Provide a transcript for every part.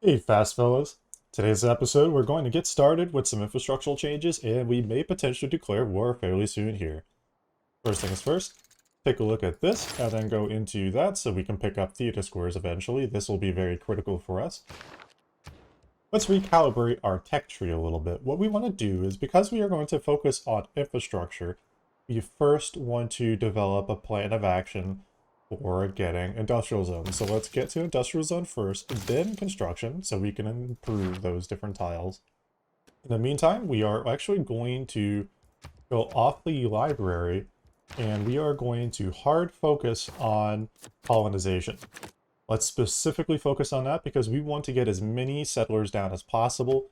Hey, fast fellas. Today's episode, we're going to get started with some infrastructural changes, and we may potentially declare war fairly soon here. First things first, take a look at this, and then go into that so we can pick up theater squares eventually. This will be very critical for us. Let's recalibrate our tech tree a little bit. What we want to do is, because we are going to focus on infrastructure, we first want to develop a plan of action for getting industrial zones. So let's get to industrial zone first, then construction, so we can improve those different tiles. In the meantime, we are actually going to go off the library, and we are going to hard focus on colonization. Let's specifically focus on that because we want to get as many settlers down as possible.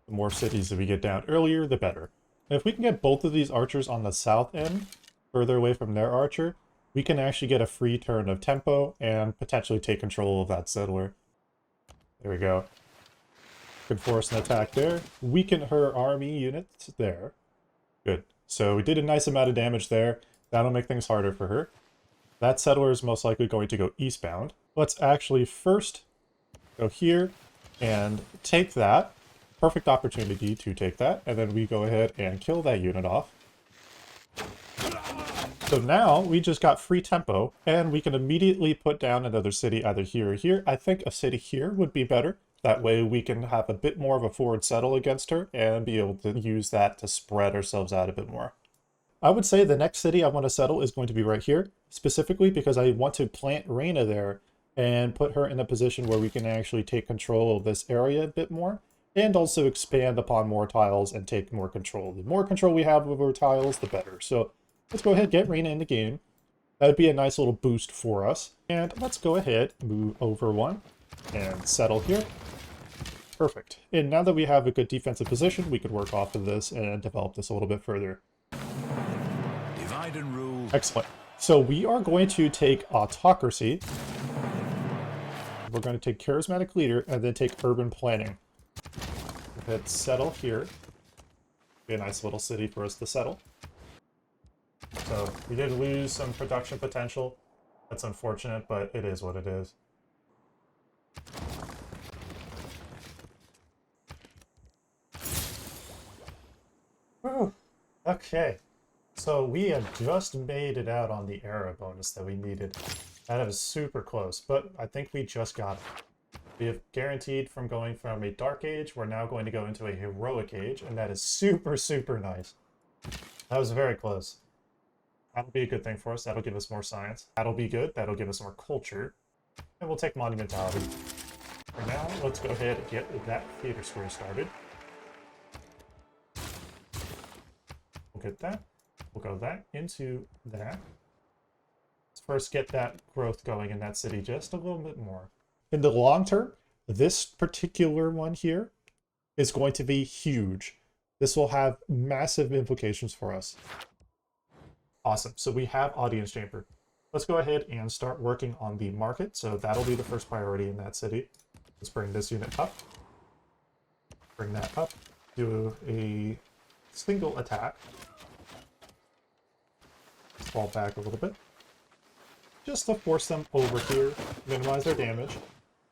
The more cities that we get down earlier, the better. And if we can get both of these archers on the south end, further away from their archer, we can actually get a free turn of tempo and potentially take control of that settler. There we go. Can force an attack there. Weaken her army units there. Good. So we did a nice amount of damage there. That'll make things harder for her. That settler is most likely going to go eastbound. Let's actually first go here and take that. Perfect opportunity to take that. And then we go ahead and kill that unit off. So now we just got free tempo, and we can immediately put down another city either here or here. I think a city here would be better. That way we can have a bit more of a forward settle against her and be able to use that to spread ourselves out a bit more. I would say the next city I want to settle is going to be right here, specifically because I want to plant Reina there and put her in a position where we can actually take control of this area a bit more, and also expand upon more tiles and take more control. The more control we have over tiles, the better. So let's go ahead and get Reina in the game. That would be a nice little boost for us. And let's go ahead, move over one, and settle here. Perfect. And now that we have a good defensive position, we could work off of this and develop this a little bit further. Divide and rule. Excellent. So we are going to take autocracy. We're going to take charismatic leader and then take urban planning. Hit settle here. Be a nice little city for us to settle. So we did lose some production potential. That's unfortunate, but it is what it is. Whew. Okay. So we have just made it out on the era bonus that we needed. That was super close, but I think we just got it. We have guaranteed from going from a dark age, we're now going to go into a heroic age, and that is super, super nice. That was very close. That'll be a good thing for us. That'll give us more science. That'll be good. That'll give us more culture. And we'll take monumentality. For now, let's go ahead and get that theater square started. We'll get that. We'll go that into that. Let's first get that growth going in that city just a little bit more. In the long term, this particular one here is going to be huge. This will have massive implications for us. Awesome. So we have audience chamber. Let's go ahead and start working on the market. So that'll be the first priority in that city. Let's bring this unit up. Bring that up. Do a single attack. Let's fall back a little bit. Just to force them over here, minimize their damage.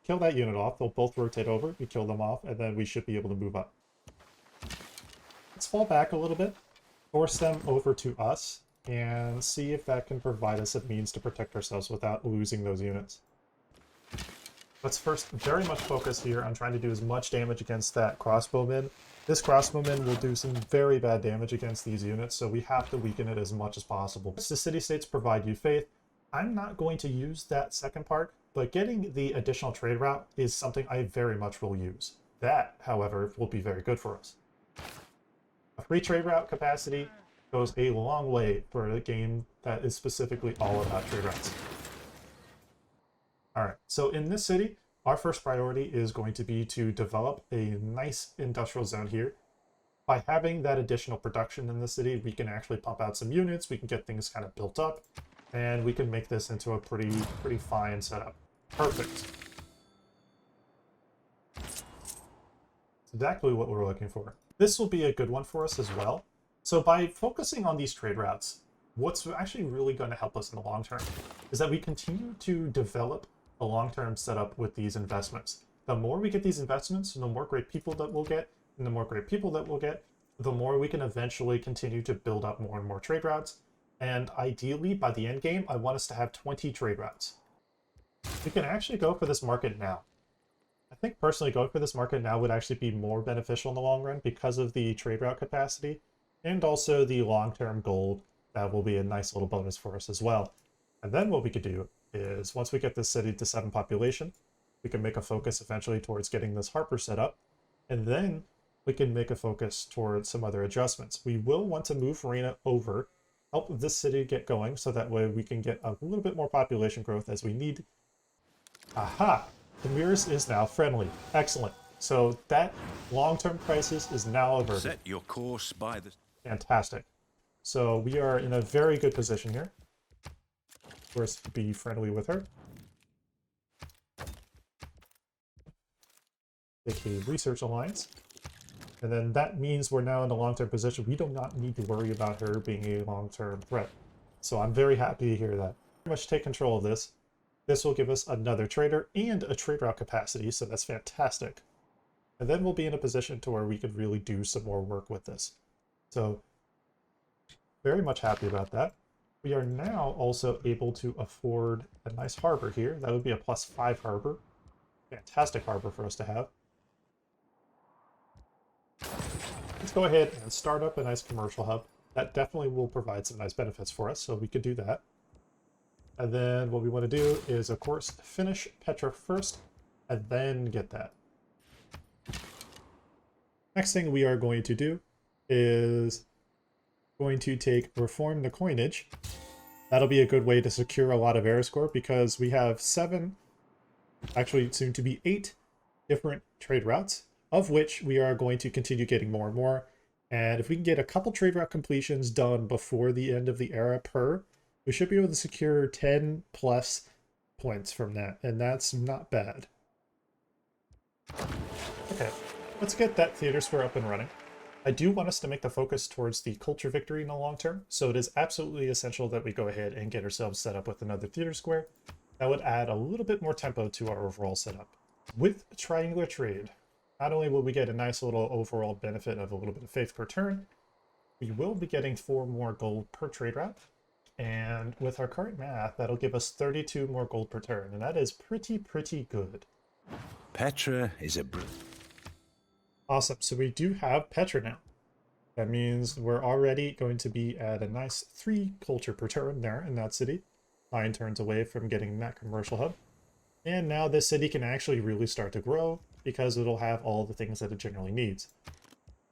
Kill that unit off. They'll both rotate over. We kill them off, and then we should be able to move up. Let's fall back a little bit. Force them over to us. And see if that can provide us a means to protect ourselves without losing those units. Let's first very much focus here on trying to do as much damage against that crossbowman. This crossbowman will do some very bad damage against these units, so we have to weaken it as much as possible. The city-states provide you faith. I'm not going to use that second part, but getting the additional trade route is something I very much will use. That, however, will be very good for us. A free trade route capacity goes a long way for a game that is specifically all about trade routes. Alright, so in this city, our first priority is going to be to develop a nice industrial zone here. By having that additional production in the city, we can actually pump out some units, we can get things kind of built up, and we can make this into a pretty fine setup. Perfect. That's exactly what we're looking for. This will be a good one for us as well. So by focusing on these trade routes, what's actually really going to help us in the long term is that we continue to develop a long-term setup with these investments. The more we get these investments, the more great people that we'll get, and the more great people that we'll get, the more we can eventually continue to build up more and more trade routes. And ideally, by the end game, I want us to have 20 trade routes. We can actually go for this market now. I think personally going for this market now would actually be more beneficial in the long run because of the trade route capacity and also the long-term gold. That will be a nice little bonus for us as well. And then what we could do is once we get this city to 7 population, we can make a focus eventually towards getting this harbor set up. And then we can make a focus towards some other adjustments. We will want to move Farina over, help this city get going so that way we can get a little bit more population growth as we need. Aha! Demiris is now friendly. Excellent. So that long-term crisis is now averted. Set your course by the... Fantastic. So we are in a very good position here. Of course, be friendly with her. Take a research alliance. And then that means we're now in a long-term position. We do not need to worry about her being a long-term threat. So I'm very happy to hear that. Pretty much take control of this. This will give us another trader and a trade route capacity, so that's fantastic. And then we'll be in a position to where we could really do some more work with this. So very much happy about that. We are now also able to afford a nice harbor here. That would be a +5 harbor. Fantastic harbor for us to have. Let's go ahead and start up a nice commercial hub. That definitely will provide some nice benefits for us, so we could do that. And then what we want to do is, of course, finish Petra first, and then get that. Next thing we are going to do is going to reform the coinage. That'll be a good way to secure a lot of air score because we have 7, actually soon to be 8 different trade routes, of which we are going to continue getting more and more. And if we can get a couple trade route completions done before the end of the era per, we should be able to secure 10 plus points from that, and that's not bad. Okay, let's get that theater square up and running. I do want us to make the focus towards the culture victory in the long term, so it is absolutely essential that we go ahead and get ourselves set up with another theater square. That would add a little bit more tempo to our overall setup. With triangular trade, not only will we get a nice little overall benefit of a little bit of faith per turn, we will be getting 4 more gold per trade route. And with our current math, that'll give us 32 more gold per turn, and that is pretty good. Petra is a... Awesome, so we do have Petra now. That means we're already going to be at a nice 3 culture per turn there in that city. 9 turns away from getting that commercial hub. And now this city can actually really start to grow because it'll have all the things that it generally needs.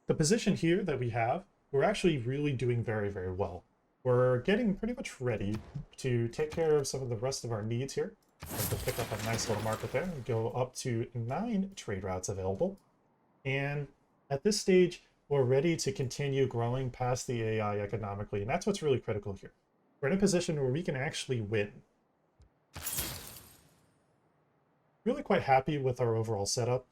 The position here that we have, we're actually really doing very well. We're getting pretty much ready to take care of some of the rest of our needs here. To pick up a nice little market there and go up to 9 trade routes available. And at this stage, we're ready to continue growing past the AI economically, and that's what's really critical here. We're in a position where we can actually win. Really quite happy with our overall setup.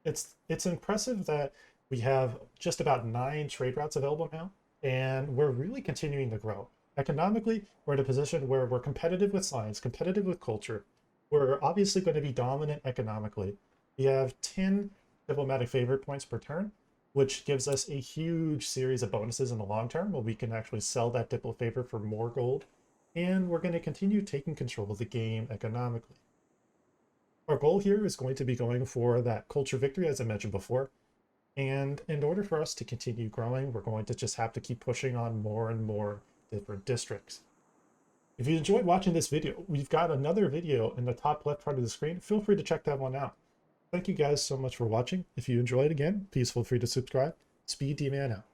It's impressive that we have just about 9 trade routes available now. And we're really continuing to grow. Economically, we're in a position where we're competitive with science, competitive with culture. We're obviously going to be dominant economically. We have 10 diplomatic favor points per turn, which gives us a huge series of bonuses in the long term where we can actually sell that diplo favor for more gold. And we're going to continue taking control of the game economically. Our goal here is going to be going for that culture victory, as I mentioned before. And in order for us to continue growing, we're going to just have to keep pushing on more and more different districts. If you enjoyed watching this video, we've got another video in the top left part of the screen. Feel free to check that one out. Thank you guys so much for watching. If you enjoyed, again, please feel free to subscribe. SpeeDMan out.